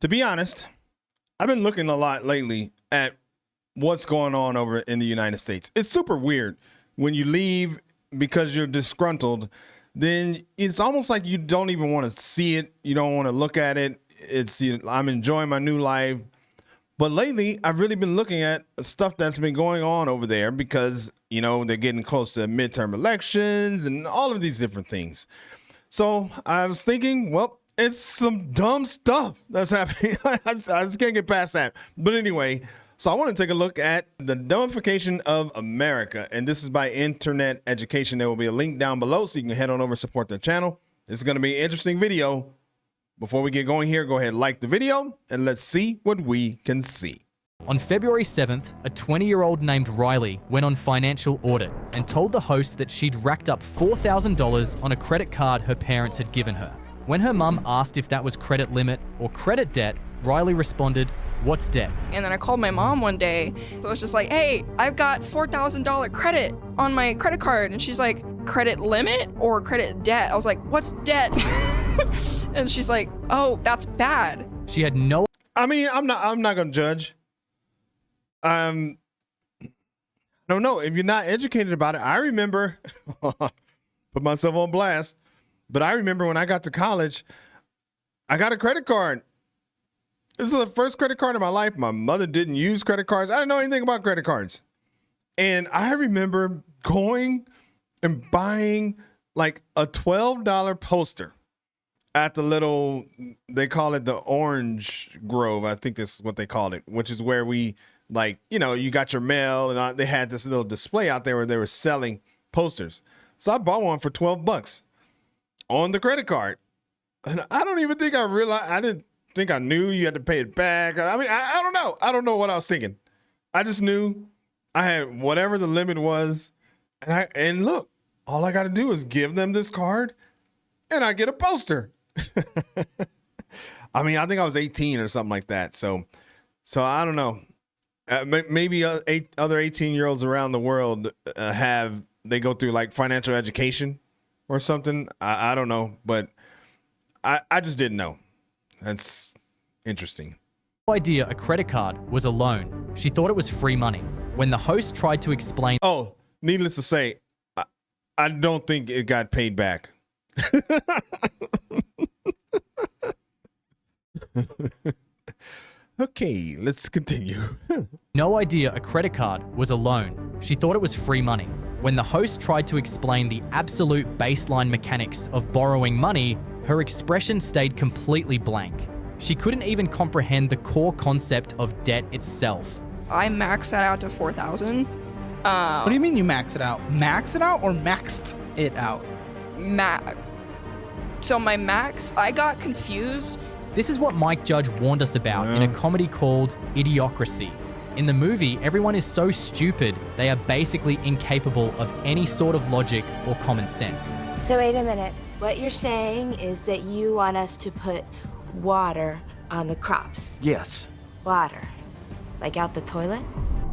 To be honest, I've been looking a lot lately at what's going on over in the United States. It's super weird when you leave because you're disgruntled. Then it's almost like you don't even want to see it. You don't want to look at it. I'm enjoying my new life. But lately, I've really been looking at stuff that's been going on over there because, they're getting close to midterm elections and all of these different things. So I was thinking, well, it's some dumb stuff that's happening. I just can't get past that. But anyway, so I want to take a look at the Dumbification of America. And this is by Internet Education. There will be a link down below so you can head on over and support their channel. It's going to be an interesting video. Before we get going here, go ahead and like the video and let's see what we can see. On February 7th, a 20-year-old named Riley went on financial audit and told the host that she'd racked up $4,000 on a credit card her parents had given her. When her mum asked if that was credit limit or credit debt, Riley responded, "What's debt?" And then I called my mom one day. So I was just like, hey, I've got $4,000 credit on my credit card. And she's like, credit limit or credit debt? I was like, what's debt? And she's like, oh, that's bad. She had no... I'm not going to judge. I don't know. If you're not educated about it, I remember, put myself on blast, but I remember when I got to college, I got a credit card. This is the first credit card in my life. My mother didn't use credit cards. I didn't know anything about credit cards. And I remember going and buying like a $12 poster at the little, they call it the Orange Grove. I think that's what they called it, which is where we you got your mail and they had this little display out there where they were selling posters. So I bought one for $12 on the credit card. And I don't even think I realized, I didn't think I knew you had to pay it back. I don't know. I don't know what I was thinking. I just knew I had whatever the limit was. And look, all I got to do is give them this card and I get a poster. I think I was 18 or something like that. So I don't know. Maybe other 18-year-olds around the world they go through like financial education or something. I don't know, but I just didn't know. That's interesting. No idea a credit card was a loan. She thought it was free money. When the host tried to explain... Oh, needless to say, I don't think it got paid back. Okay, let's continue. No idea a credit card was a loan. She thought it was free money. When the host tried to explain the absolute baseline mechanics of borrowing money, her expression stayed completely blank. She couldn't even comprehend the core concept of debt itself. I maxed that out to 4,000. What do you mean you max it out? Max it out or maxed it out? So my max, I got confused. This is what Mike Judge warned us about in a comedy called Idiocracy. In the movie, everyone is so stupid, they are basically incapable of any sort of logic or common sense. So wait a minute. What you're saying is that you want us to put water on the crops? Yes. Water? Like out the toilet?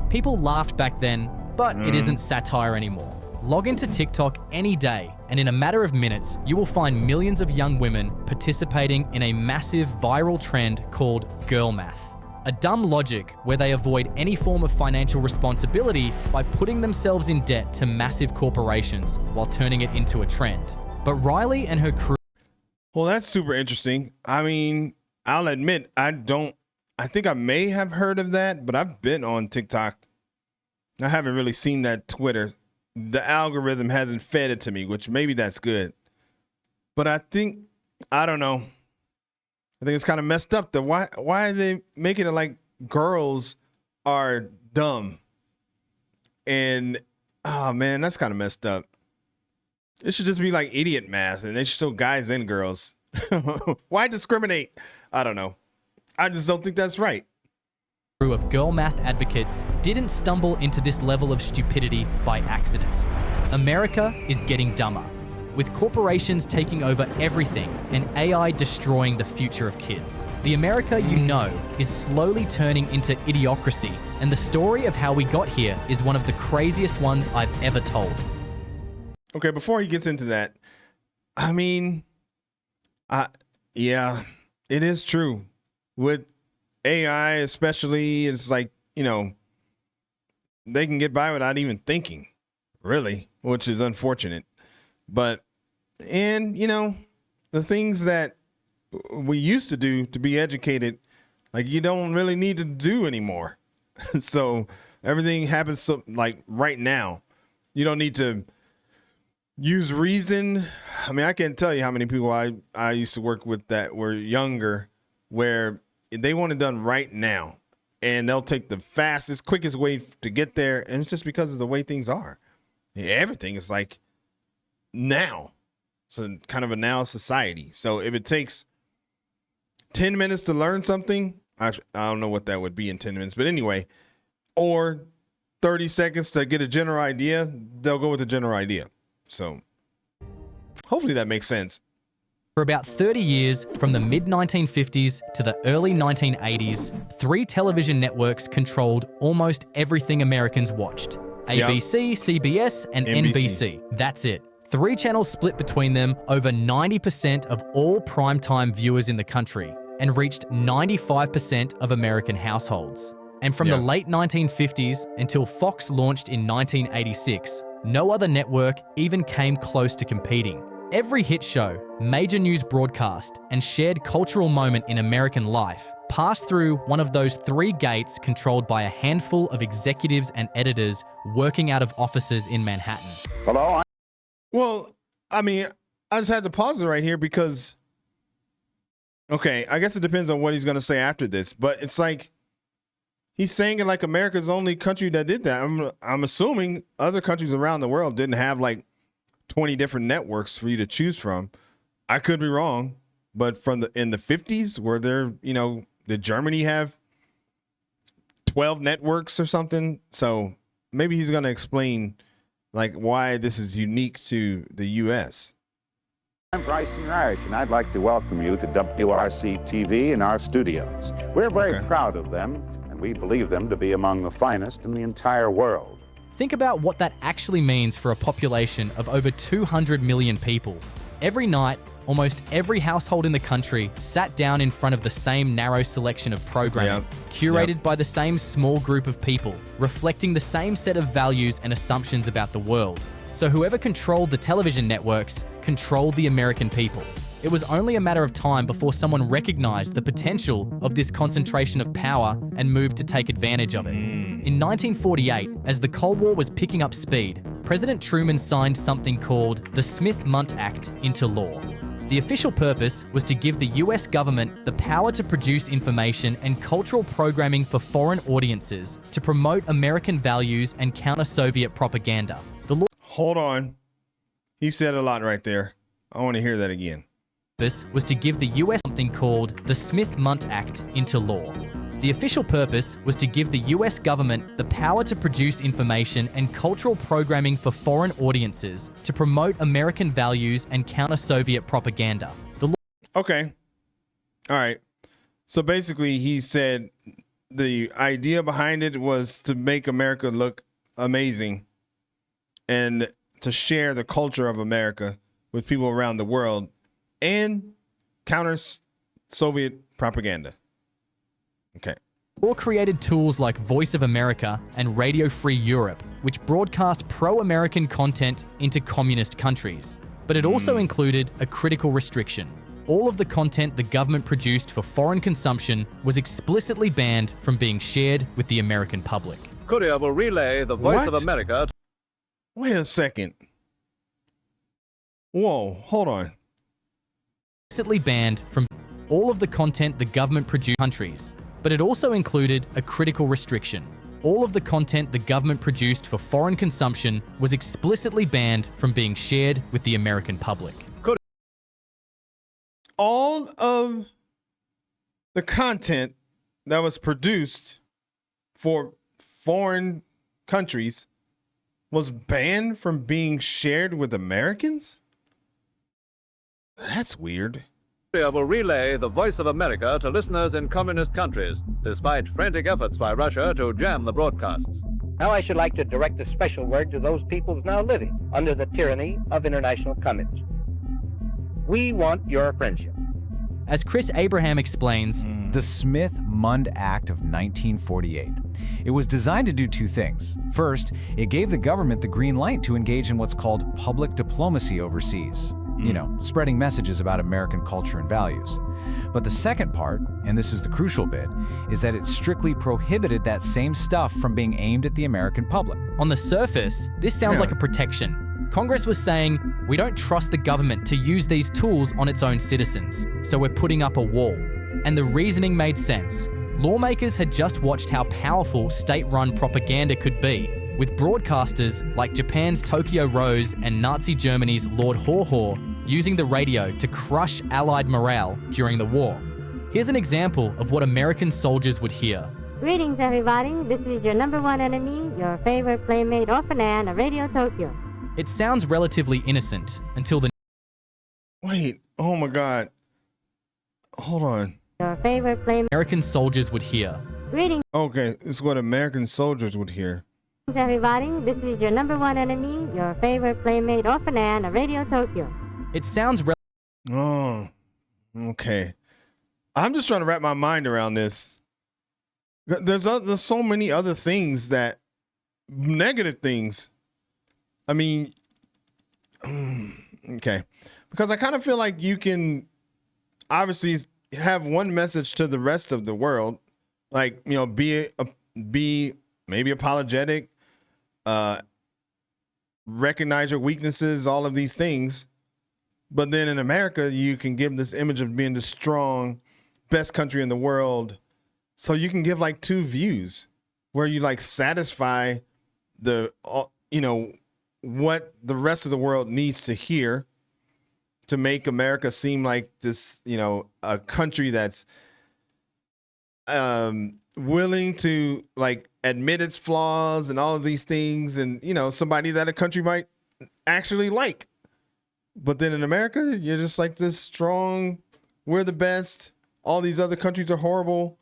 People laughed back then, but it isn't satire anymore. Log into TikTok any day, and in a matter of minutes, you will find millions of young women participating in a massive viral trend called girl math. A dumb logic where they avoid any form of financial responsibility by putting themselves in debt to massive corporations while turning it into a trend. But Riley and her crew... Well, that's super interesting. I'll admit, I think I may have heard of that, but I've been on TikTok. I haven't really seen that Twitter. The algorithm hasn't fed it to me, which maybe that's good. But I don't know. I think it's kind of messed up. Why are they making it like girls are dumb? And, oh man, that's kind of messed up. It should just be like idiot math and they should show guys and girls. Why discriminate? I don't know. I just don't think that's right. Of girl math advocates didn't stumble into this level of stupidity by accident. America is getting dumber, with corporations taking over everything and AI destroying the future of kids. The America you know is slowly turning into idiocracy, and the story of how we got here is one of the craziest ones I've ever told. Okay, before he gets into that, yeah, it is true. with AI, especially, it's like, they can get by without even thinking, really, which is unfortunate. But, and, the things that we used to do to be educated, like, you don't really need to do anymore. So everything happens like right now. You don't need to use reason. I mean, I can't tell you how many people I used to work with that were younger, where they want it done right now, and they'll take the fastest, quickest way to get there. And it's just because of the way things are. Everything is like now. So kind of a now society. So if it takes 10 minutes to learn something, I don't know what that would be in 10 minutes, but anyway, or 30 seconds to get a general idea, they'll go with the general idea. So hopefully that makes sense. For about 30 years, from the mid-1950s to the early 1980s, 3 television networks controlled almost everything Americans watched. ABC, CBS, and NBC. That's it. 3 channels split between them over 90% of all primetime viewers in the country and reached 95% of American households. And from the late 1950s until Fox launched in 1986, no other network even came close to competing. Every hit show, major news broadcast, and shared cultural moment in American life passed through one of those 3 gates controlled by a handful of executives and editors working out of offices in Manhattan. Hello? Well, I mean, I just had to pause it right here because, okay, I guess it depends on what he's going to say after this, but it's like, he's saying it like America's the only country that did that. I'm assuming other countries around the world didn't have like 20 different networks for you to choose from. I could be wrong, but in the 50s, where did Germany have 12 networks or something? So maybe he's going to explain like why this is unique to the U.S. I'm Bryson Irish, and I'd like to welcome you to WRC TV in our studios. We're very proud of them, and we believe them to be among the finest in the entire world. Think about what that actually means for a population of over 200 million people. Every night, almost every household in the country sat down in front of the same narrow selection of programming, curated by the same small group of people, reflecting the same set of values and assumptions about the world. So whoever controlled the television networks controlled the American people. It was only a matter of time before someone recognized the potential of this concentration of power and moved to take advantage of it. In 1948, as the Cold War was picking up speed, President Truman signed something called the Smith-Mundt Act into law. The official purpose was to give the US government the power to produce information and cultural programming for foreign audiences to promote American values and counter Soviet propaganda. The law Hold on. He said a lot right there. I want to hear that again. was to give the US something called the Smith-Mundt Act into law. The official purpose was to give the US government the power to produce information and cultural programming for foreign audiences to promote American values and counter Soviet propaganda. Okay. All right. So basically he said the idea behind it was to make America look amazing and to share the culture of America with people around the world and counter Soviet propaganda. Okay. Or created tools like Voice of America and Radio Free Europe, which broadcast pro-American content into communist countries. But it also included a critical restriction. All of the content the government produced for foreign consumption was explicitly banned from being shared with the American public. Courier will relay the Voice of America. Wait a second. Whoa, hold on. Explicitly banned from all of the content the government produced countries. But it also included a critical restriction. All of the content the government produced for foreign consumption was explicitly banned from being shared with the American public. All of the content that was produced for foreign countries was banned from being shared with Americans? That's weird. Will relay the Voice of America to listeners in communist countries, despite frantic efforts by Russia to jam the broadcasts. Now I should like to direct a special word to those peoples now living under the tyranny of international communism. We want your friendship. As Chris Abraham explains, the Smith-Mundt Act of 1948. It was designed to do two things. First, it gave the government the green light to engage in what's called public diplomacy overseas. You know, spreading messages about American culture and values. But the second part, and this is the crucial bit, is that it strictly prohibited that same stuff from being aimed at the American public. on the surface, this sounds like a protection. Congress was saying, we don't trust the government to use these tools on its own citizens, so we're putting up a wall. And the reasoning made sense. Lawmakers had just watched how powerful state-run propaganda could be, with broadcasters like Japan's Tokyo Rose and Nazi Germany's Lord Haw using the radio to crush Allied morale during the war. Here's an example of what American soldiers would hear. Greetings, everybody. This is your number one enemy, your favorite playmate orphanan of Radio Tokyo. It sounds relatively innocent until the... Wait, oh my God. Hold on. Your favorite playmate... American soldiers would hear. Greetings, Okay, this is what American soldiers would hear. everybody. This is your number one enemy, your favorite playmate orphanan of Radio Tokyo. It sounds... Oh, okay. I'm just trying to wrap my mind around this. There's so many other things that... Negative things. I mean... Okay. Because I kind of feel like you can obviously have one message to the rest of the world. Like, you know, be maybe apologetic, recognize your weaknesses, all of these things. But then in America, you can give this image of being the strong, best country in the world. So you can give like two views where you like satisfy the, you know, what the rest of the world needs to hear to make America seem like this, you know, a country that's willing to like admit its flaws and all of these things, and you know, somebody that a country might actually like. But then in America, you're just like this strong, we're the best, all these other countries are horrible.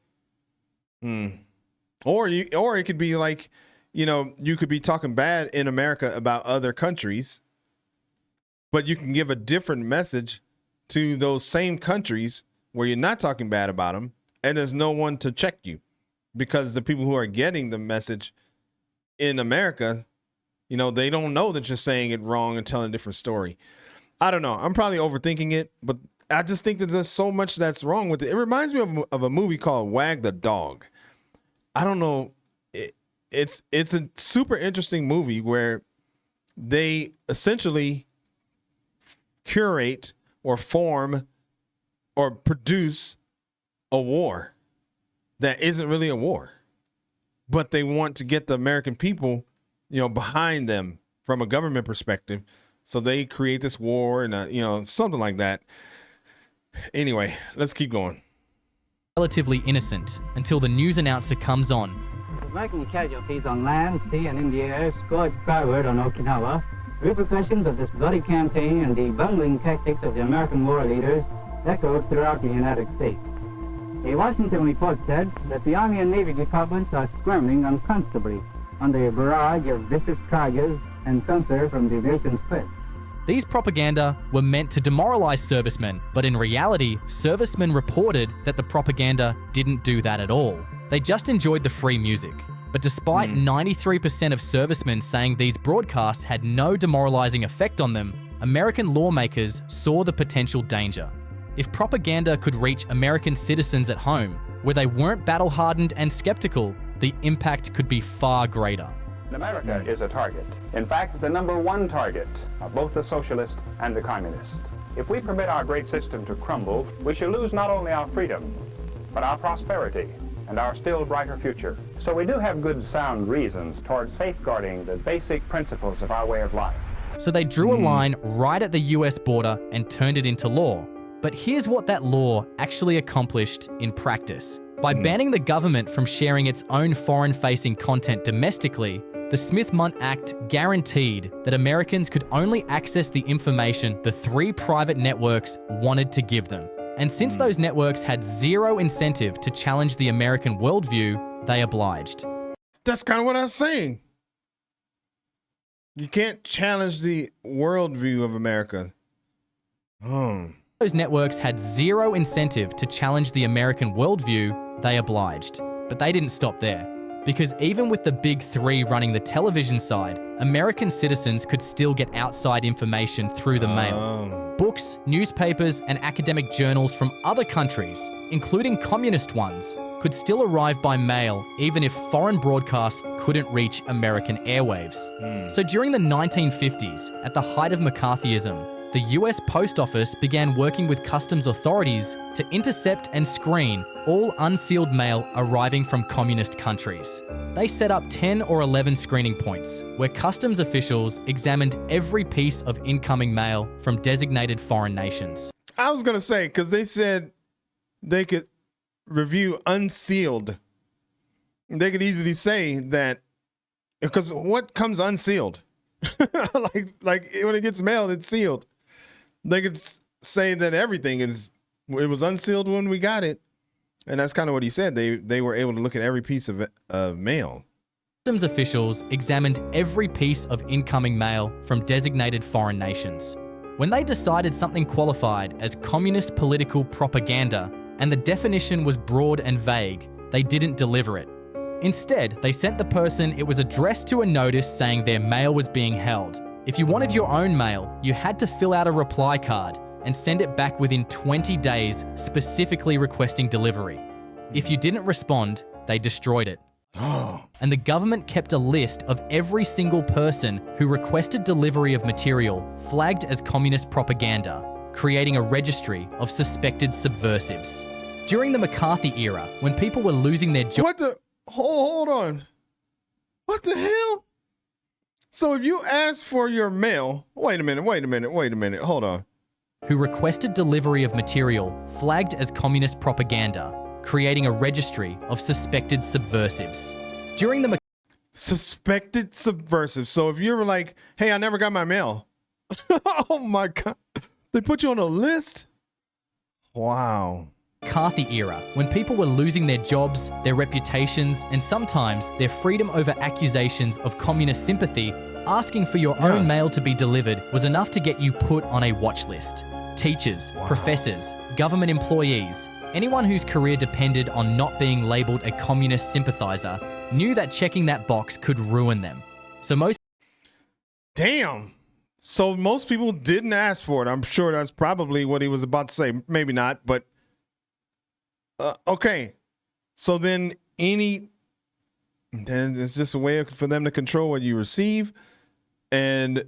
Or it could be like, you know, you could be talking bad in America about other countries, but you can give a different message to those same countries where you're not talking bad about them, and there's no one to check you, because the people who are getting the message in America, you know, they don't know that you're saying it wrong and telling a different story. I don't know. I'm probably overthinking it, but I just think that there's so much that's wrong with it. It reminds me of a movie called Wag the Dog. I don't know. It's a super interesting movie where they essentially curate or form or produce a war that isn't really a war, but they want to get the American people, you know, behind them from a government perspective. So they create this war and, you know, something like that. Anyway, let's keep going. Relatively innocent until the news announcer comes on. American casualties on land, sea, and in the air scored skyward on Okinawa. Repercussions of this bloody campaign and the bungling tactics of the American war leaders echoed throughout the United States. A Washington report said that the Army and Navy departments are squirming uncomfortably under a barrage of vicious charges and thunder from the aviation pit. These propaganda were meant to demoralize servicemen, but in reality, servicemen reported that the propaganda didn't do that at all. They just enjoyed the free music. But despite 93% of servicemen saying these broadcasts had no demoralizing effect on them, American lawmakers saw the potential danger. If propaganda could reach American citizens at home, where they weren't battle-hardened and skeptical, the impact could be far greater. America is a target. In fact, the number one target of both the socialist and the communist. If we permit our great system to crumble, we shall lose not only our freedom, but our prosperity and our still brighter future. So we do have good, sound reasons towards safeguarding the basic principles of our way of life. So they drew a line right at the US border and turned it into law. But here's what that law actually accomplished in practice. By banning the government from sharing its own foreign-facing content domestically, the Smith-Mundt Act guaranteed that Americans could only access the information the three private networks wanted to give them. And since those networks had zero incentive to challenge the American worldview, they obliged. That's kind of what I was saying. You can't challenge the worldview of America. those networks had zero incentive to challenge the American worldview, they obliged. But they didn't stop there. Because even with the big three running the television side, American citizens could still get outside information through the mail. Books, newspapers, and academic journals from other countries, including communist ones, could still arrive by mail even if foreign broadcasts couldn't reach American airwaves. So during the 1950s, at the height of McCarthyism, the US Post Office began working with customs authorities to intercept and screen all unsealed mail arriving from communist countries. They set up 10 or 11 screening points where customs officials examined every piece of incoming mail from designated foreign nations. I was going to say, because they said they could review unsealed. They could easily say that, because what comes unsealed? like when it gets mailed, it's sealed. They could say that everything it was unsealed when we got it. And that's kind of what he said. They were able to look at every piece of mail. Customs officials examined every piece of incoming mail from designated foreign nations. When they decided something qualified as communist political propaganda and the definition was broad and vague, they didn't deliver it. Instead, they sent the person it was addressed to a notice saying their mail was being held. If you wanted your own mail, you had to fill out a reply card and send it back within 20 days, specifically requesting delivery. If you didn't respond, they destroyed it. And the government kept a list of every single person who requested delivery of material flagged as communist propaganda, creating a registry of suspected subversives. During the McCarthy era, when people were losing their jobs... What the... Hold on. What the hell? So if you ask for your mail... Wait a minute. Hold on. Who requested delivery of material flagged as communist propaganda, creating a registry of suspected subversives. During the... Suspected subversives. So if you're like, hey, I never got my mail. Oh my God. They put you on a list? Wow. McCarthy era, when people were losing their jobs, their reputations, and sometimes their freedom over accusations of communist sympathy, asking for your own mail to be delivered was enough to get you put on a watch list. Teachers, professors, government employees, anyone whose career depended on not being labeled a communist sympathizer knew that checking that box could ruin them. So most... Damn. So most people didn't ask for it. I'm sure that's probably what he was about to say. Maybe not, but... okay. So then it's just a way for them to control what you receive. And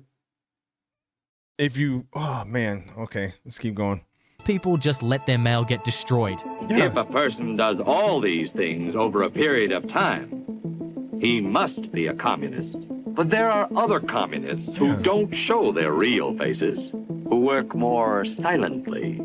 if you... Oh, man. Okay. Let's keep going. People just let their mail get destroyed. If a person does all these things over a period of time, he must be a communist. But there are other communists who don't show their real faces, who work more silently.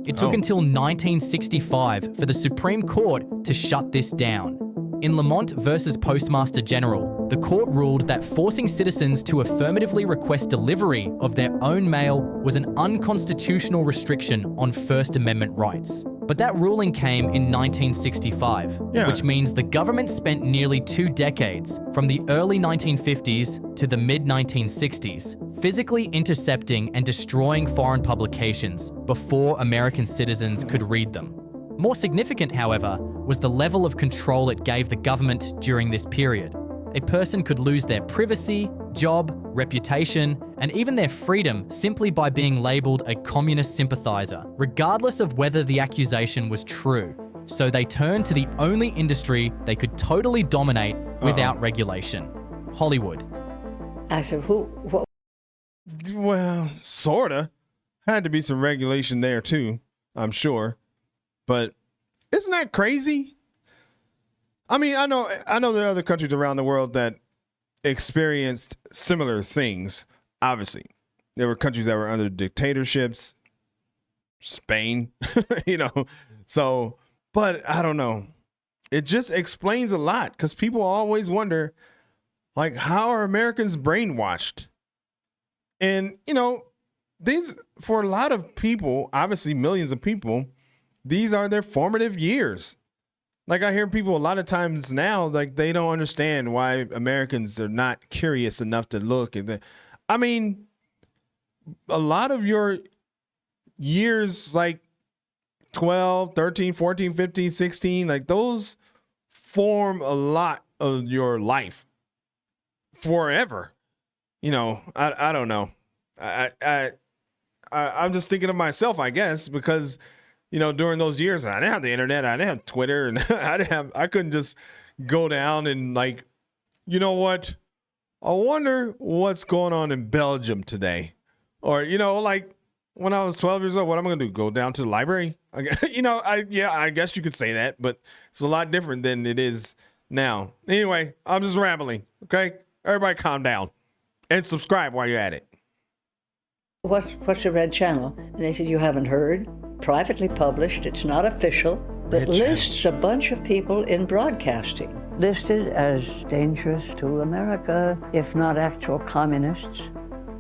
It took until 1965 for the Supreme Court to shut this down. In Lamont versus Postmaster General, the court ruled that forcing citizens to affirmatively request delivery of their own mail was an unconstitutional restriction on First Amendment rights. But that ruling came in 1965, which means the government spent nearly 2 decades, from the early 1950s to the mid-1960s, physically intercepting and destroying foreign publications before American citizens could read them. More significant, however, was the level of control it gave the government during this period. A person could lose their privacy, job, reputation, and even their freedom simply by being labeled a communist sympathizer, regardless of whether the accusation was true. So they turned to the only industry they could totally dominate without regulation: Hollywood. I said, what? Well, sorta. Had to be some regulation there too, I'm sure. But isn't that crazy? I mean, I know there are other countries around the world that experienced similar things. Obviously, there were countries that were under dictatorships, Spain, so, but I don't know. It just explains a lot, because people always wonder, like, how are Americans brainwashed? And, these, for a lot of people, obviously millions of people, these are their formative years. Like, I hear people a lot of times now, like, they don't understand why Americans are not curious enough to look at I mean, a lot of your years like 12, 13, 14, 15, 16, like those form a lot of your life forever. You know, I don't know. I'm just thinking of myself, I guess, because, you know, during those years, I didn't have the internet, I didn't have Twitter, and I couldn't just go down and like, you know what? I wonder what's going on in Belgium today. Or, you know, like when I was 12 years old, what am I going to do? Go down to the library? You know, I guess you could say that, but it's a lot different than it is now. Anyway, I'm just rambling. Okay. Everybody calm down and subscribe while you're at it. What's a red channel? And they said, you haven't heard? Privately published, it's not official, but lists a bunch of people in broadcasting. Listed as dangerous to America, if not actual communists.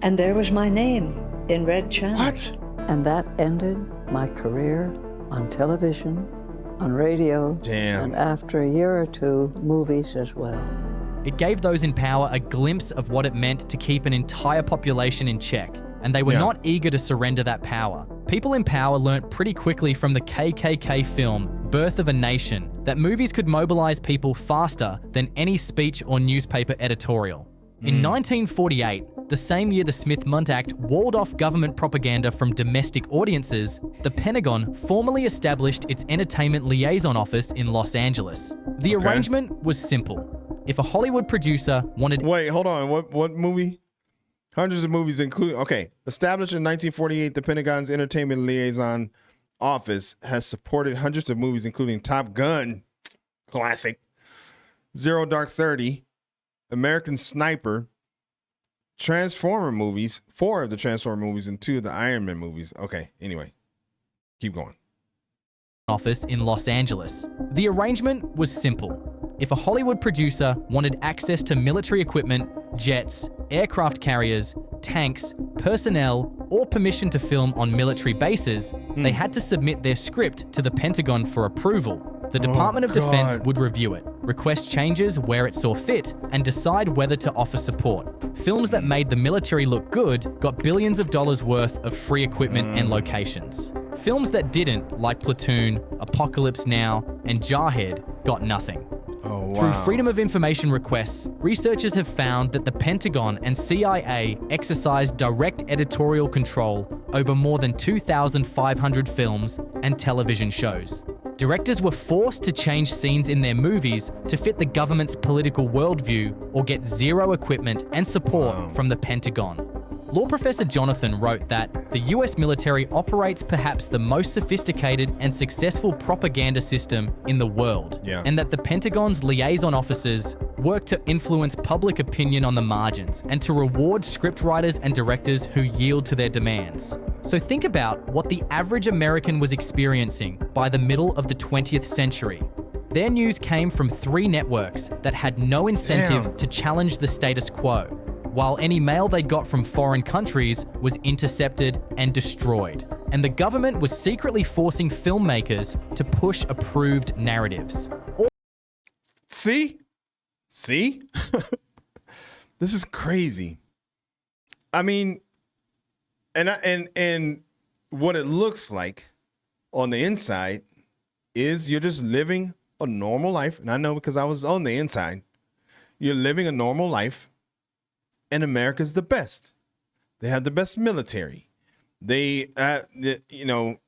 And there was my name in red channel. What? And that ended my career on television, on radio, and after a year or two, movies as well. It gave those in power a glimpse of what it meant to keep an entire population in check, and they were not eager to surrender that power. People in power learnt pretty quickly from the KKK film, Birth of a Nation, that movies could mobilize people faster than any speech or newspaper editorial. In 1948, the same year the Smith-Mundt Act walled off government propaganda from domestic audiences, the Pentagon formally established its Entertainment Liaison Office in Los Angeles. The arrangement was simple. If a Hollywood producer wanted... Wait, hold on. What movie? Hundreds of movies including... Okay. Established in 1948, the Pentagon's Entertainment Liaison Office has supported hundreds of movies, including Top Gun, classic, Zero Dark 30, American Sniper, Transformer movies, 4 of the Transformer movies, and 2 of the Iron Man movies. Okay, anyway. Keep going. Office in Los Angeles. The arrangement was simple. If a Hollywood producer wanted access to military equipment, jets, aircraft carriers, tanks, personnel, or permission to film on military bases, they had to submit their script to the Pentagon for approval. The Department of Defense would review it, request changes where it saw fit, and decide whether to offer support. Films that made the military look good got billions of dollars worth of free equipment and locations. Films that didn't, like Platoon, Apocalypse Now, and Jarhead, got nothing. Oh, wow. Through Freedom of Information requests, researchers have found that the Pentagon and CIA exercised direct editorial control over more than 2,500 films and television shows. Directors were forced to change scenes in their movies to fit the government's political worldview or get zero equipment and support from the Pentagon. Law professor Jonathan wrote that the US military operates perhaps the most sophisticated and successful propaganda system in the world, and that the Pentagon's liaison officers work to influence public opinion on the margins and to reward scriptwriters and directors who yield to their demands. So think about what the average American was experiencing by the middle of the 20th century. Their news came from 3 networks that had no incentive to challenge the status quo, while any mail they got from foreign countries was intercepted and destroyed. And the government was secretly forcing filmmakers to push approved narratives. See? This is crazy. I mean, and what it looks like on the inside is you're just living a normal life. And I know because I was on the inside. You're living a normal life. And America's the best. They have the best military. You don't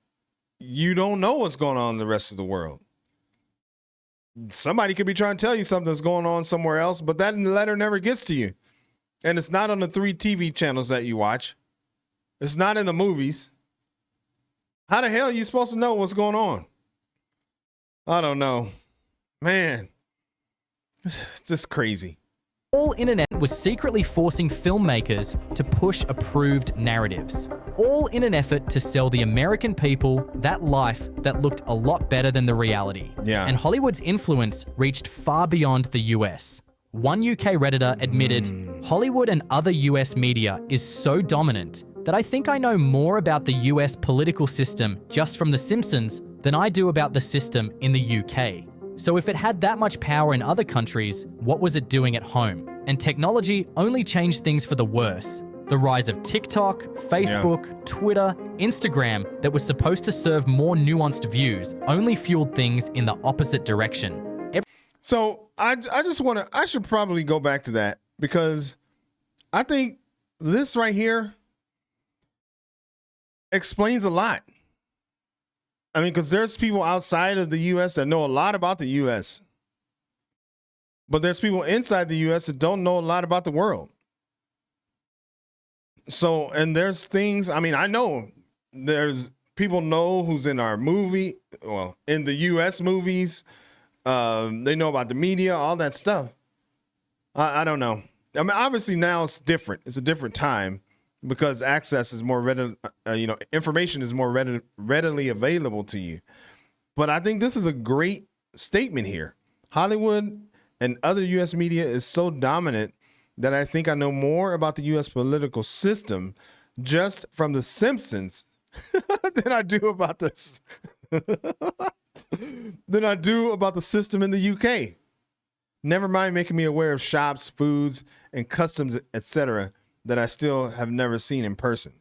know what's going on in the rest of the world. Somebody could be trying to tell you something that's going on somewhere else, but that letter never gets to you. And it's not on the 3 TV channels that you watch. It's not in the movies. How the hell are you supposed to know what's going on? I don't know. Man, it's just crazy. All internet was secretly forcing filmmakers to push approved narratives, all in an effort to sell the American people that life that looked a lot better than the reality. And Hollywood's influence reached far beyond the US. One UK Redditor admitted, Hollywood and other US media is so dominant that I think I know more about the US political system just from The Simpsons than I do about the system in the UK. So if it had that much power in other countries, what was it doing at home? And technology only changed things for the worse. The rise of TikTok, Facebook, Twitter, Instagram that was supposed to serve more nuanced views only fueled things in the opposite direction. So I should probably go back to that because I think this right here explains a lot. I mean, because there's people outside of the U.S. that know a lot about the U.S., but there's people inside the U.S. that don't know a lot about the world. So, and there's things, I mean, I know there's people know who's in our movie, well, in the U.S. movies. They know about the media, all that stuff. I don't know. I mean, obviously now it's different. It's a different time because access is more readily, information is more readily available to you. But I think this is a great statement here. Hollywood and other U.S. media is so dominant that I think I know more about the U.S. political system just from The Simpsons than I do about this. than I do about the system in the UK. Never mind making me aware of shops, foods, and customs, etc., that I still have never seen in person.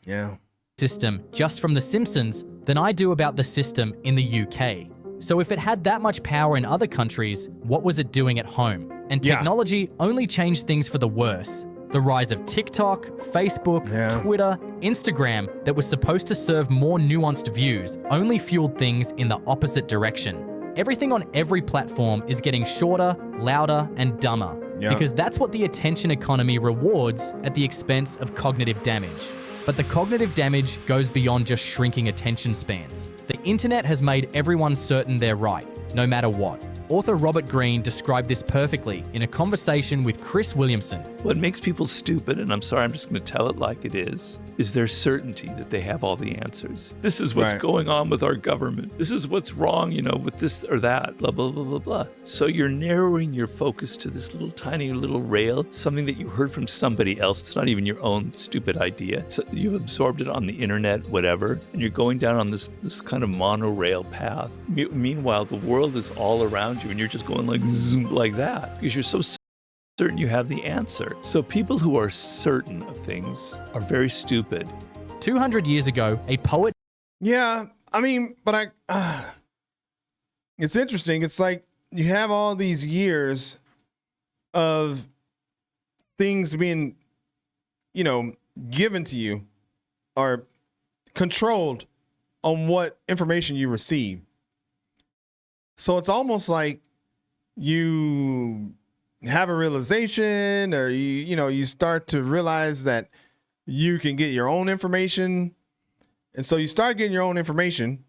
Yeah. System just from The Simpsons than I do about the system in the UK. So if it had that much power in other countries, what was it doing at home? And technology only changed things for the worse. The rise of TikTok, Facebook, Twitter, Instagram that was supposed to serve more nuanced views only fueled things in the opposite direction. Everything on every platform is getting shorter, louder, and dumber because that's what the attention economy rewards at the expense of cognitive damage. But the cognitive damage goes beyond just shrinking attention spans. The internet has made everyone certain they're right, no matter what. Author Robert Greene described this perfectly in a conversation with Chris Williamson. What makes people stupid, and I'm sorry, I'm just going to tell it like it is their certainty that they have all the answers. This is what's going on with our government. This is what's wrong, with this or that, blah, blah, blah, blah, blah. So you're narrowing your focus to this little tiny little rail, something that you heard from somebody else. It's not even your own stupid idea. So you've absorbed it on the internet, whatever, and you're going down on this kind of monorail path. Meanwhile, the world is all around you, and you're just going like zoom like that because you're so certain you have the answer. So people who are certain of things are very stupid. 200 years ago, a poet... Yeah, I mean, but it's interesting. It's like you have all these years of things being, given to you or controlled on what information you receive. So it's almost like you have a realization or you start to realize that you can get your own information. And so you start getting your own information,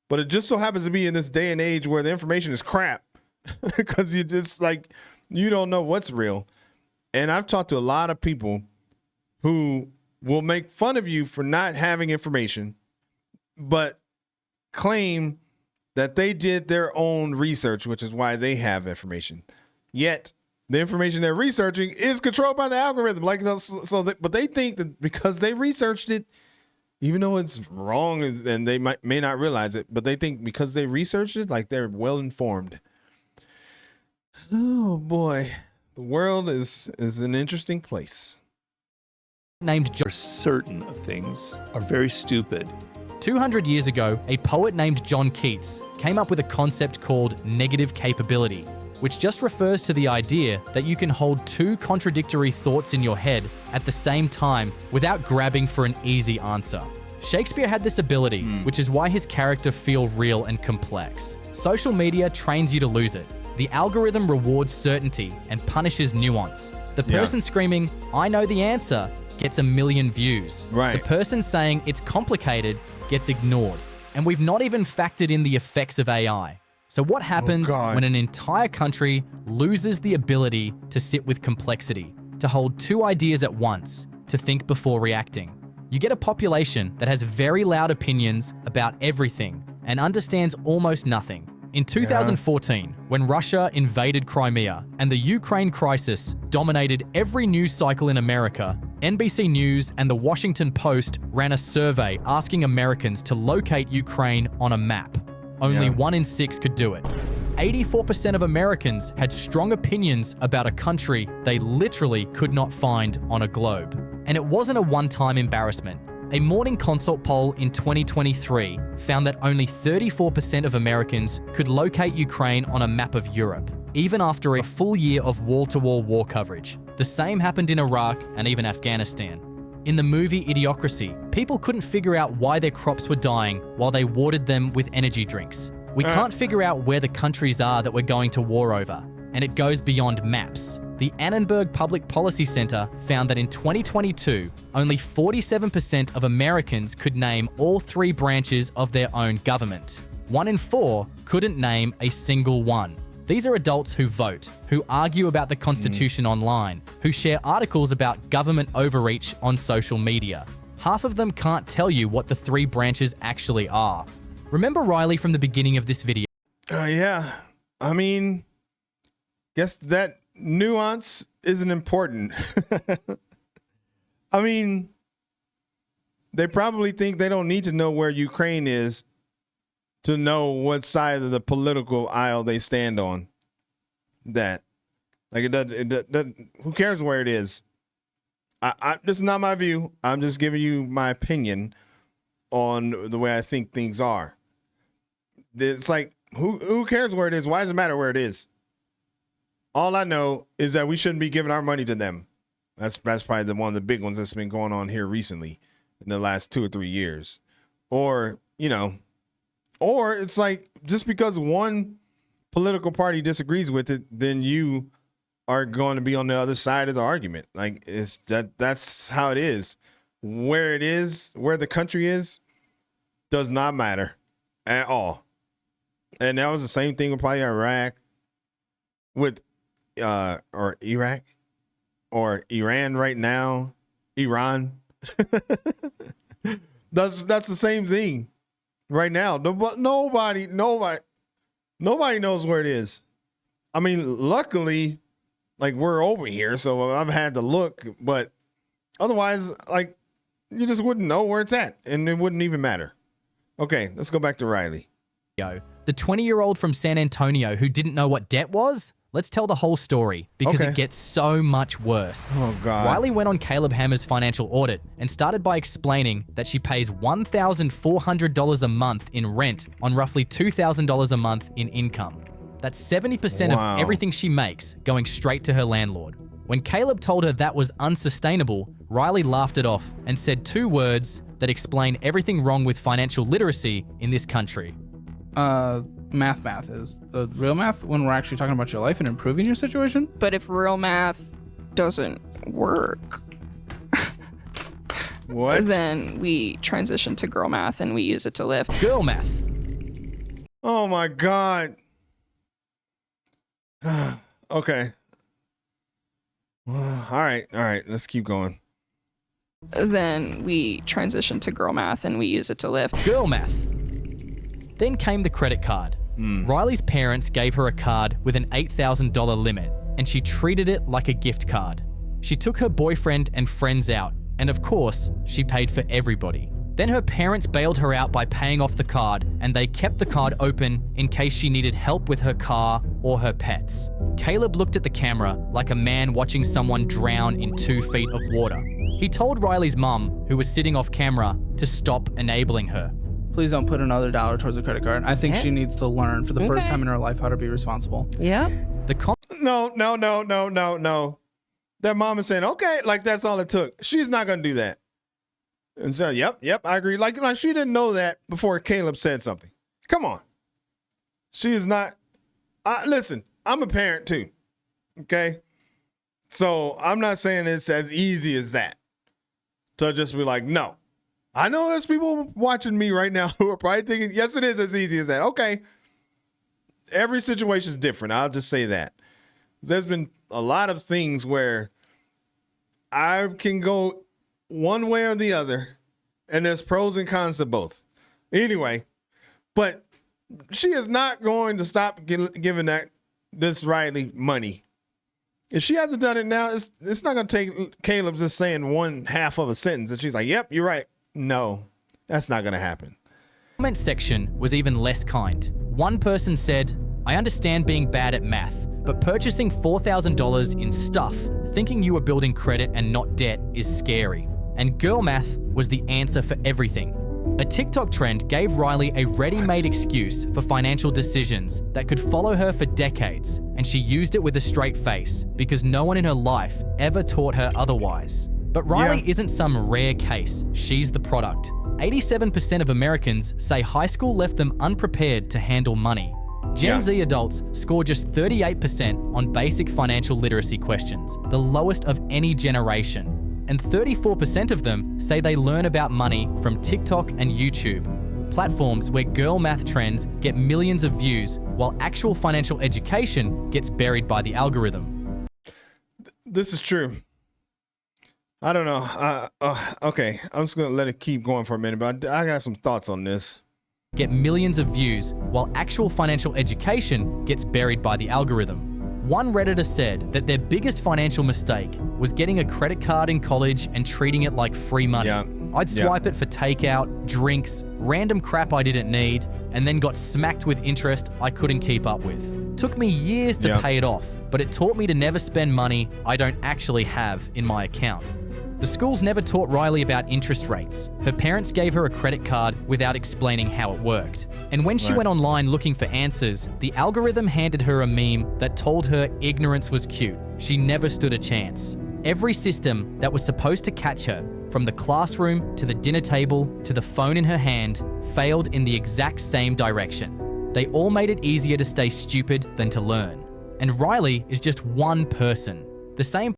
but it just so happens to be in this day and age where the information is crap because you just you don't know what's real. And I've talked to a lot of people who will make fun of you for not having information, but claim that they did their own research, which is why they have information. Yet the information they're researching is controlled by the algorithm. But they think that because they researched it, even though it's wrong and they may not realize it, but they think because they researched it, they're well informed. Oh boy, the world is an interesting place. Named John, certain of things are very stupid. 200 years ago, a poet named John Keats came up with a concept called negative capability, which just refers to the idea that you can hold two contradictory thoughts in your head at the same time without grabbing for an easy answer. Shakespeare had this ability, which is why his character feel real and complex. Social media trains you to lose it. The algorithm rewards certainty and punishes nuance. The person screaming, "I know the answer," gets 1 million views. The person saying it's complicated gets ignored. And we've not even factored in the effects of AI. So what happens when an entire country loses the ability to sit with complexity, to hold two ideas at once, to think before reacting? You get a population that has very loud opinions about everything and understands almost nothing. In 2014, when Russia invaded Crimea and the Ukraine crisis dominated every news cycle in America, NBC News and the Washington Post ran a survey asking Americans to locate Ukraine on a map. Only 1 in 6 could do it. 84% of Americans had strong opinions about a country they literally could not find on a globe. And it wasn't a one-time embarrassment. A Morning Consult poll in 2023 found that only 34% of Americans could locate Ukraine on a map of Europe, even after a full year of wall-to-wall war coverage. The same happened in Iraq and even Afghanistan. In the movie Idiocracy, people couldn't figure out why their crops were dying while they watered them with energy drinks. We can't figure out where the countries are that we're going to war over, and it goes beyond maps. The Annenberg Public Policy Center found that in 2022, only 47% of Americans could name all 3 branches of their own government. 1 in 4 couldn't name a single one. These are adults who vote, who argue about the Constitution online, who share articles about government overreach on social media. Half of them can't tell you what the 3 branches actually are. Remember Riley from the beginning of this video? Yeah. I mean, guess that nuance isn't important. I mean, they probably think they don't need to know where Ukraine is to know what side of the political aisle they stand on. That, like, who cares where it is? This is not my view. I'm just giving you my opinion on the way I think things are. It's like, who cares where it is? Why does it matter where it is? All I know is that we shouldn't be giving our money to them. That's probably one of the big ones that's been going on here recently in the last 2 or 3 years. Or, you know, or it's like, just because one political party disagrees with it, then you are going to be on the other side of the argument. Like, that's how it is. Where it is, where the country is, does not matter at all. And that was the same thing with probably Iraq, with or Iraq, or Iran right now, Iran. That's the same thing right now. Nobody knows where it is. I mean, luckily, like, we're over here, so I've had to look, but otherwise, like, you just wouldn't know where it's at, and it wouldn't even matter. Okay, let's go back to Riley. The 20-year-old from San Antonio who didn't know what debt was? Let's tell the whole story, because it gets so much worse. Oh, God. Riley went on Caleb Hammer's financial audit and started by explaining that she pays $1,400 a month in rent on roughly $2,000 a month in income. That's 70% of everything she makes going straight to her landlord. When Caleb told her that was unsustainable, Riley laughed it off and said 2 words that explain everything wrong with financial literacy in this country. Math is the real math when we're actually talking about your life and improving your situation. But if real math doesn't work, what? Then we transition to girl math and we use it to live. Girl math. Oh my God. Okay. All right. Let's keep going. Then we transition to girl math and we use it to live. Girl math. Then came the credit card. Riley's parents gave her a card with an $8,000 limit, and she treated it like a gift card. She took her boyfriend and friends out, and of course, she paid for everybody. Then her parents bailed her out by paying off the card, and they kept the card open in case she needed help with her car or her pets. Caleb looked at the camera like a man watching someone drown in 2 feet of water. He told Riley's mum, who was sitting off camera, to stop enabling her. Please don't put another dollar towards a credit card. I think she needs to learn for the first time in her life how to be responsible. Yeah. No. That mom is saying, okay, like that's all it took. She's not going to do that. And so, yep, I agree. Like she didn't know that before Caleb said something. Come on. She is not. Listen, I'm a parent too. Okay. So I'm not saying it's as easy as that. So just be like, no. I know there's people watching me right now who are probably thinking, yes, it is as easy as that. Okay. Every situation is different. I'll just say that. There's been a lot of things where I can go one way or the other, and there's pros and cons to both. Anyway, but she is not going to stop giving this Riley money. If she hasn't done it now, it's not going to take Caleb just saying one half of a sentence, and she's like, yep, you're right. No, that's not going to happen. The comment section was even less kind. One person said, I understand being bad at math, but purchasing $4,000 in stuff, thinking you were building credit and not debt, is scary. And girl math was the answer for everything. A TikTok trend gave Riley a ready-made excuse for financial decisions that could follow her for decades, and she used it with a straight face because no one in her life ever taught her otherwise. But Riley isn't some rare case, she's the product. 87% of Americans say high school left them unprepared to handle money. Gen Z adults score just 38% on basic financial literacy questions, the lowest of any generation. And 34% of them say they learn about money from TikTok and YouTube, platforms where girl math trends get millions of views while actual financial education gets buried by the algorithm. This is true. I don't know. Okay, I'm just going to let it keep going for a minute, but I got some thoughts on this. Get millions of views while actual financial education gets buried by the algorithm. One Redditor said that their biggest financial mistake was getting a credit card in college and treating it like free money. I'd swipe it for takeout, drinks, random crap I didn't need, and then got smacked with interest I couldn't keep up with. Took me years to pay it off, but it taught me to never spend money I don't actually have in my account. The schools never taught Riley about interest rates. Her parents gave her a credit card without explaining how it worked. And when she went online looking for answers, the algorithm handed her a meme that told her ignorance was cute. She never stood a chance. Every system that was supposed to catch her, from the classroom to the dinner table to the phone in her hand, failed in the exact same direction. They all made it easier to stay stupid than to learn. And Riley is just one person. The same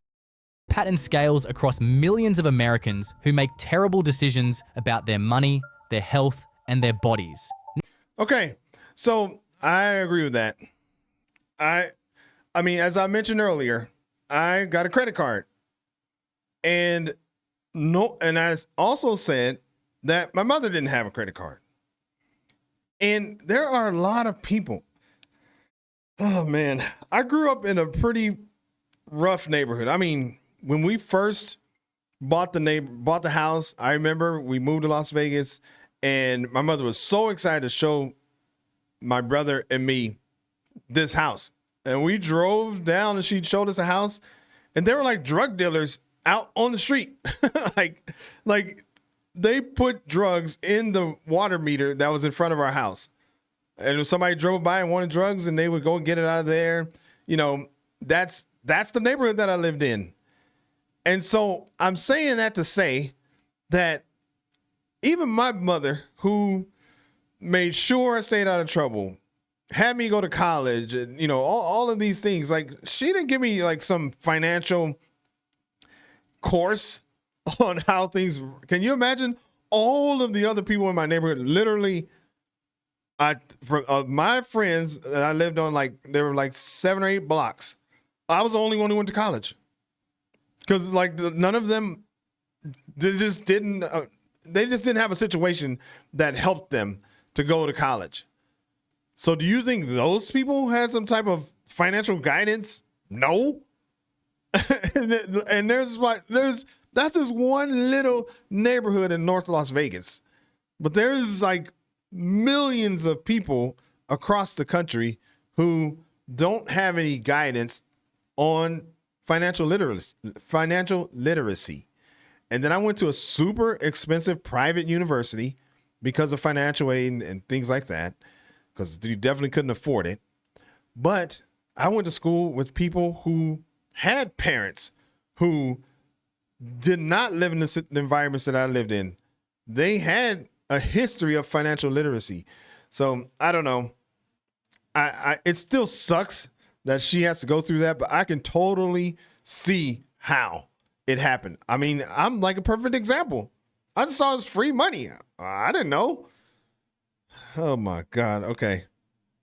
pattern scales across millions of Americans who make terrible decisions about their money, their health, and their bodies. Okay, so I agree with that. I mean, as I mentioned earlier, I got a credit card. And I also said that my mother didn't have a credit card. And there are a lot of people. Oh man, I grew up in a pretty rough neighborhood. I mean, when we first bought the house, I remember we moved to Las Vegas and my mother was so excited to show my brother and me this house. And we drove down and she showed us a house and there were like drug dealers out on the street. like they put drugs in the water meter that was in front of our house. And if somebody drove by and wanted drugs and they would go get it out of there, you know, that's the neighborhood that I lived in. And so I'm saying that to say that even my mother, who made sure I stayed out of trouble, had me go to college, and, you know, all of these things, like she didn't give me like some financial course on how things. Can you imagine all of the other people in my neighborhood? Literally, my friends that I lived on, like there were like 7 or 8 blocks. I was the only one who went to college. Because like none of them, they just didn't have a situation that helped them to go to college. So do you think those people had some type of financial guidance? No. and that's just one little neighborhood in North Las Vegas. But there's like millions of people across the country who don't have any guidance on financial literacy. And then I went to a super expensive private university because of financial aid and things like that, because you definitely couldn't afford it. But I went to school with people who had parents who did not live in the environments that I lived in. They had a history of financial literacy. So I don't know. It still sucks that she has to go through that, but I can totally see how it happened. I mean, I'm like a perfect example. I just saw it as free money. I didn't know. Oh my God. Okay.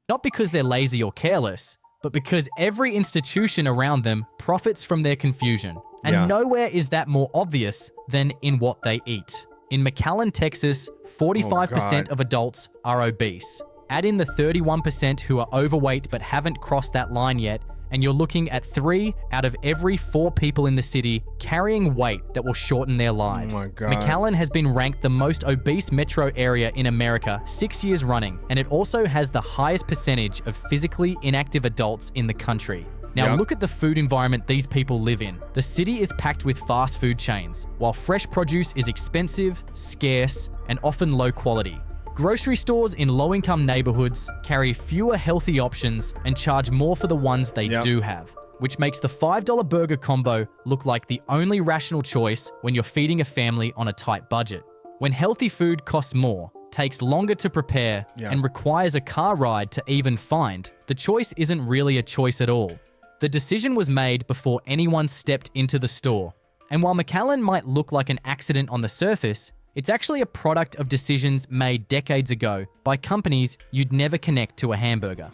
Not because they're lazy or careless, but because every institution around them profits from their confusion. And nowhere is that more obvious than in what they eat. In McAllen, Texas, 45% of adults are obese. Add in the 31% who are overweight but haven't crossed that line yet, and you're looking at 3 out of every 4 people in the city carrying weight that will shorten their lives. Oh my God. McAllen has been ranked the most obese metro area in America 6 years running, and it also has the highest percentage of physically inactive adults in the country. Now look at the food environment these people live in. The city is packed with fast food chains, while fresh produce is expensive, scarce, and often low quality. Grocery stores in low-income neighborhoods carry fewer healthy options and charge more for the ones they do have, which makes the $5 burger combo look like the only rational choice when you're feeding a family on a tight budget. When healthy food costs more, takes longer to prepare, and requires a car ride to even find, the choice isn't really a choice at all. The decision was made before anyone stepped into the store. And while McAllen might look like an accident on the surface, it's actually a product of decisions made decades ago by companies you'd never connect to a hamburger.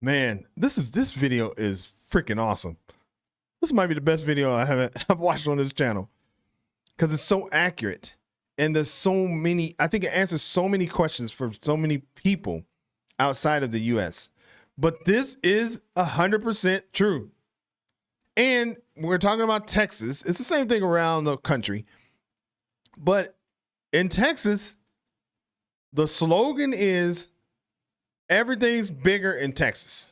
Man, this video is freaking awesome. This might be the best video I've watched on this channel because it's so accurate. And there's so many, I think it answers so many questions for so many people outside of the US. But this is 100% true. And we're talking about Texas. It's the same thing around the country. But in Texas, the slogan is everything's bigger in Texas,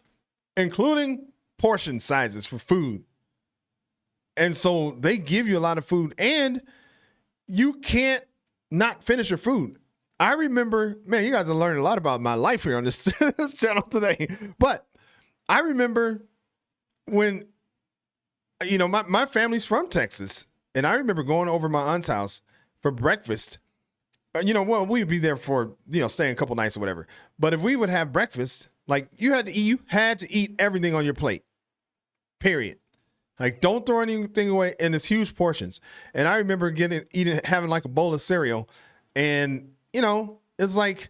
including portion sizes for food. And so they give you a lot of food and you can't not finish your food. I remember, man, you guys are learning a lot about my life here on this, this channel today. But I remember when, you know, my family's from Texas. And I remember going over to my aunt's house for breakfast. You know, well, we'd be there for, you know, staying a couple nights or whatever. But if we would have breakfast, like you had to eat everything on your plate, period. Like, don't throw anything away in this huge portions. And I remember having like a bowl of cereal, and you know, it's like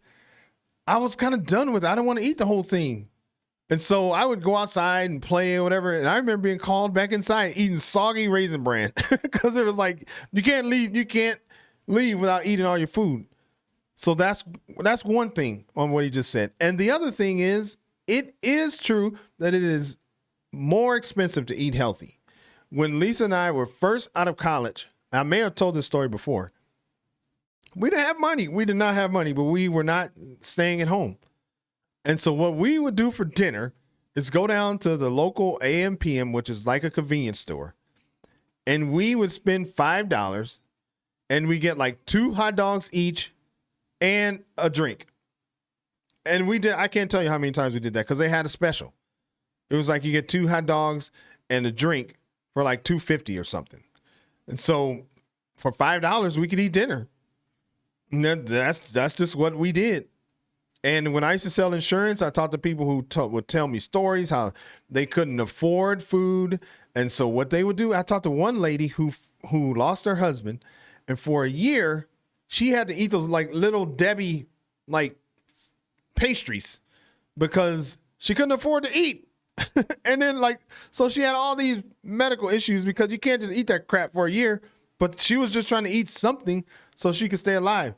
I was kind of done with it. I don't want to eat the whole thing. And so I would go outside and play or whatever. And I remember being called back inside eating soggy Raisin Bran because it was like, you can't leave without eating all your food. So that's one thing on what he just said. And the other thing is, it is true that it is more expensive to eat healthy. When Lisa and I were first out of college, I may have told this story before. We didn't have money. We did not have money, but we were not staying at home. And so what we would do for dinner is go down to the local AM/PM, which is like a convenience store. And we would spend $5 and we get like 2 hot dogs each and a drink. And I can't tell you how many times we did that because they had a special. It was like you get 2 hot dogs and a drink for like $2.50 or something. And so for $5, we could eat dinner. And that's just what we did. And when I used to sell insurance, I talked to people who would tell me stories, how they couldn't afford food. And so what they would do, I talked to one lady who lost her husband. And for a year, she had to eat those like little Debbie like pastries because she couldn't afford to eat. And then so she had all these medical issues because you can't just eat that crap for a year. But she was just trying to eat something so she could stay alive.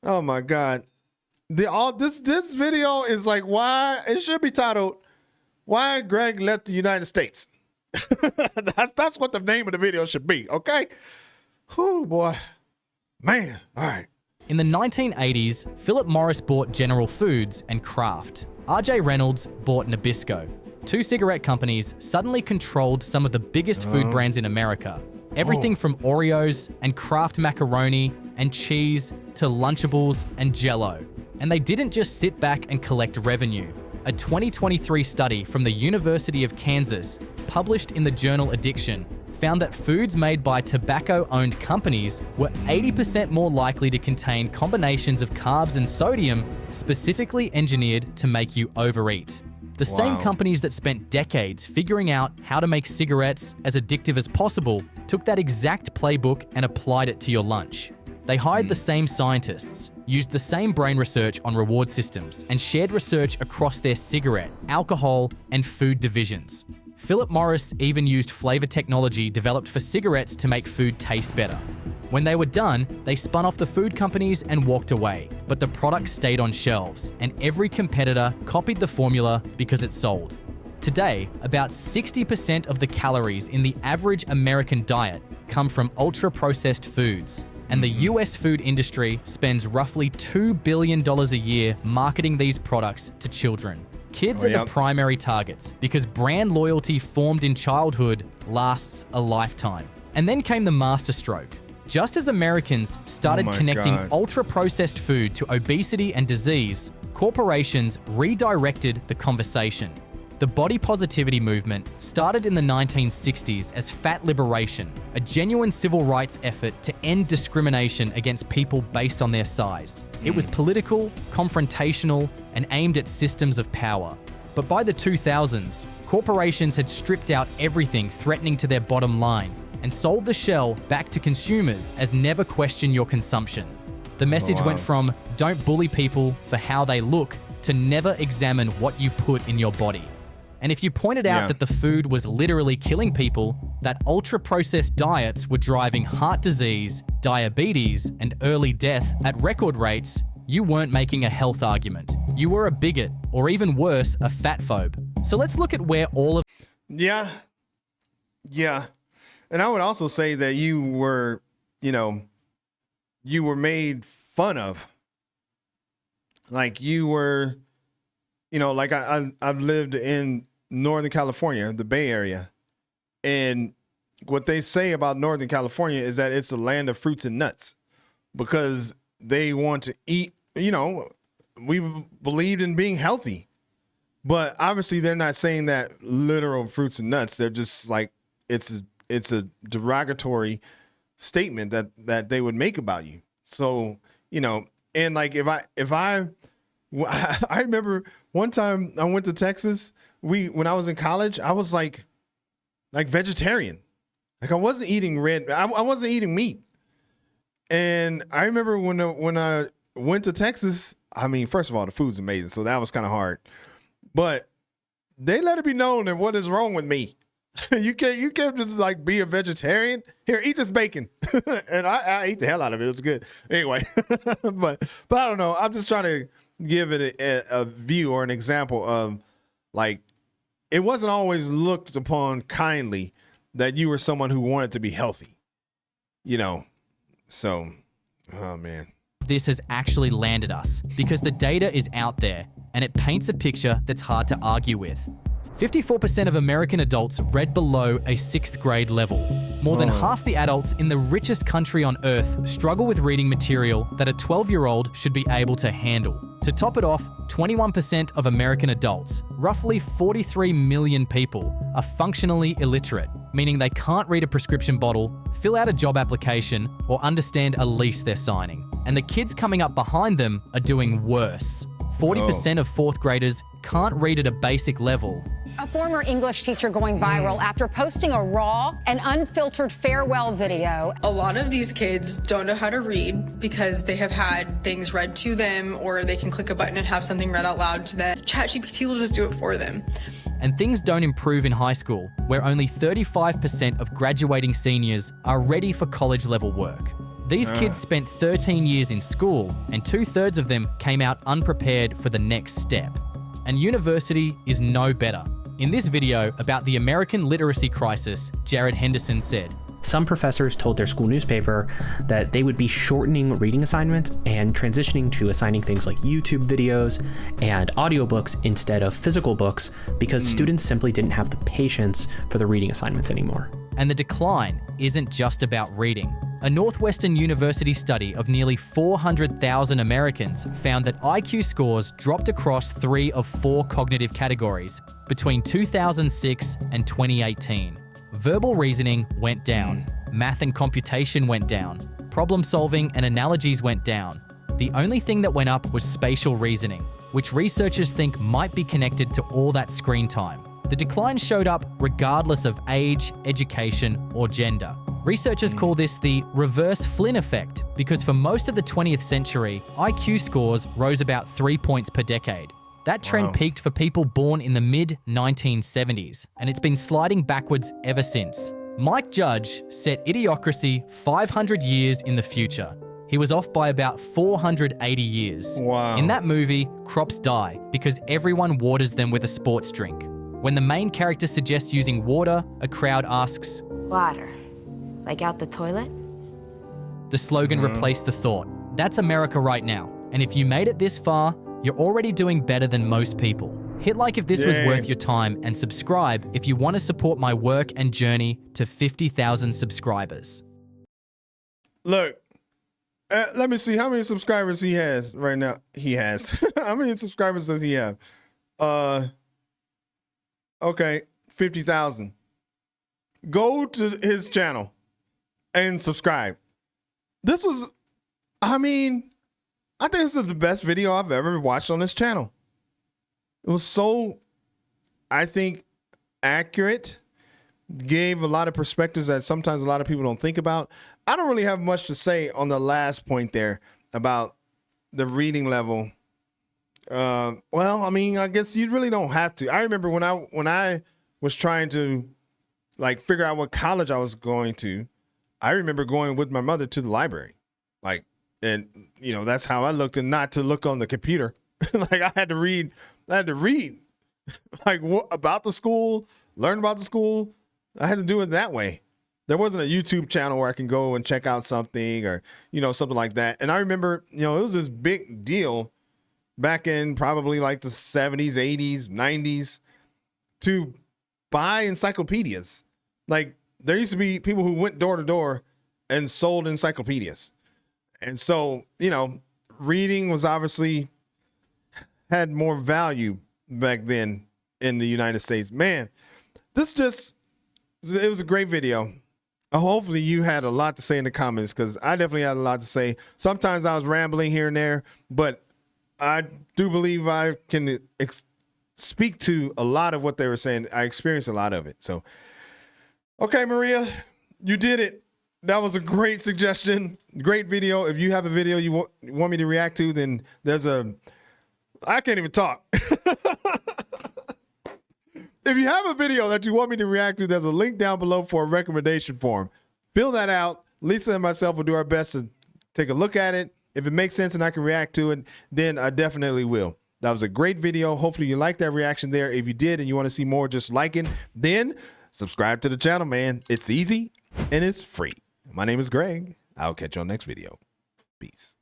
Oh my God. This video is like, why it should be titled, "Why Greg Left the United States." That's what the name of the video should be, okay? Oh boy. Man. All right. In the 1980s, Philip Morris bought General Foods and Kraft. R.J. Reynolds bought Nabisco. 2 cigarette companies suddenly controlled some of the biggest food brands in America. Everything from Oreos and Kraft macaroni and cheese to Lunchables and Jell-O. And they didn't just sit back and collect revenue. A 2023 study from the University of Kansas, published in the journal Addiction, found that foods made by tobacco-owned companies were 80% more likely to contain combinations of carbs and sodium specifically engineered to make you overeat. The same companies that spent decades figuring out how to make cigarettes as addictive as possible took that exact playbook and applied it to your lunch. They hired the same scientists, used the same brain research on reward systems, and shared research across their cigarette, alcohol, and food divisions. Philip Morris even used flavor technology developed for cigarettes to make food taste better. When they were done, they spun off the food companies and walked away, but the product stayed on shelves, and every competitor copied the formula because it sold. Today, about 60% of the calories in the average American diet come from ultra-processed foods, and the US food industry spends roughly $2 billion a year marketing these products to children. Kids are the primary targets because brand loyalty formed in childhood lasts a lifetime. And then came the masterstroke. Just as Americans started connecting ultra-processed food to obesity and disease, corporations redirected the conversation. The body positivity movement started in the 1960s as fat liberation, a genuine civil rights effort to end discrimination against people based on their size. It was political, confrontational, and aimed at systems of power. But by the 2000s, corporations had stripped out everything threatening to their bottom line and sold the shell back to consumers as never question your consumption. The message went from don't bully people for how they look to never examine what you put in your body. And if you pointed out that the food was literally killing people, that ultra-processed diets were driving heart disease, diabetes, and early death at record rates, you weren't making a health argument. You were a bigot, or even worse, a fatphobe. So let's look at where all of... Yeah. And I would also say that you were made fun of. Like you were, like I've lived in Northern California, the Bay Area. And what they say about Northern California is that it's a land of fruits and nuts because they want to eat, we believed in being healthy. But obviously they're not saying that literal fruits and nuts. They're just like, it's a derogatory statement that they would make about you. So, and like if I remember one time I went to Texas, when I was in college, I was like vegetarian. Like I wasn't eating I wasn't eating meat. And I remember when I went to Texas, I mean, first of all, the food's amazing. So that was kind of hard, but they let it be known that what is wrong with me. You can't just like be a vegetarian. Here, eat this bacon. And I ate the hell out of it. It was good. Anyway, but I don't know. I'm just trying to give it a view or an example of like, it wasn't always looked upon kindly that you were someone who wanted to be healthy, so, oh man. This has actually landed us because the data is out there and it paints a picture that's hard to argue with. 54% of American adults read below a 6th grade level. More than half the adults in the richest country on earth struggle with reading material that a 12-year-old should be able to handle. To top it off, 21% of American adults, roughly 43 million people, are functionally illiterate, meaning they can't read a prescription bottle, fill out a job application, or understand a lease they're signing. And the kids coming up behind them are doing worse. 40% of 4th graders can't read at a basic level. A former English teacher going viral after posting a raw and unfiltered farewell video. A lot of these kids don't know how to read because they have had things read to them, or they can click a button and have something read out loud to them. ChatGPT will just do it for them. And things don't improve in high school, where only 35% of graduating seniors are ready for college-level work. These kids spent 13 years in school, and 2/3 of them came out unprepared for the next step. And university is no better. In this video about the American literacy crisis, Jared Henderson said, some professors told their school newspaper that they would be shortening reading assignments and transitioning to assigning things like YouTube videos and audiobooks instead of physical books because students simply didn't have the patience for the reading assignments anymore. And the decline isn't just about reading. A Northwestern University study of nearly 400,000 Americans found that IQ scores dropped across 3 of 4 cognitive categories between 2006 and 2018. Verbal reasoning went down, math and computation went down, problem solving and analogies went down. The only thing that went up was spatial reasoning, which researchers think might be connected to all that screen time. The decline showed up regardless of age, education, or gender. Researchers call this the reverse Flynn effect because for most of the 20th century, IQ scores rose about 3 points per decade. That trend peaked for people born in the mid-1970s, and it's been sliding backwards ever since. Mike Judge set Idiocracy 500 years in the future. He was off by about 480 years. Wow. In that movie, crops die because everyone waters them with a sports drink. When the main character suggests using water, a crowd asks, Water. Like out the toilet? The slogan replaced the thought. That's America right now. And if you made it this far, you're already doing better than most people. Hit like if this was worth your time and subscribe if you want to support my work and journey to 50,000 subscribers. Look, let me see how many subscribers he has right now. He has. How many subscribers does he have? Okay, 50,000. Go to his channel and subscribe. This was, I think this is the best video I've ever watched on this channel. It was so, I think, accurate. Gave a lot of perspectives that sometimes a lot of people don't think about. I don't really have much to say on the last point there about the reading level. I guess you really don't have to. I remember when I was trying to figure out what college I was going to, I remember going with my mother to the library. And that's how I looked, and not to look on the computer. I had to read what about the school, learn about the school. I had to do it that way. There wasn't a YouTube channel where I can go and check out something or, something like that. And I remember, it was this big deal back in probably the 70s, 80s, 90s to buy encyclopedias. There used to be people who went door to door and sold encyclopedias. And so, reading was obviously had more value back then in the United States. Man, it was a great video. Hopefully you had a lot to say in the comments, because I definitely had a lot to say. Sometimes I was rambling here and there, but I do believe I can speak to a lot of what they were saying. I experienced a lot of it. So, okay, Maria, you did it. That was a great suggestion. Great video. If you have a video you want me to react to, then I can't even talk. If you have a video that you want me to react to, there's a link down below for a recommendation form. Fill that out. Lisa and myself will do our best to take a look at it. If it makes sense and I can react to it, then I definitely will. That was a great video. Hopefully you liked that reaction there. If you did and you want to see more just like it, then subscribe to the channel, man. It's easy and it's free. My name is Greg. I'll catch you on the next video. Peace.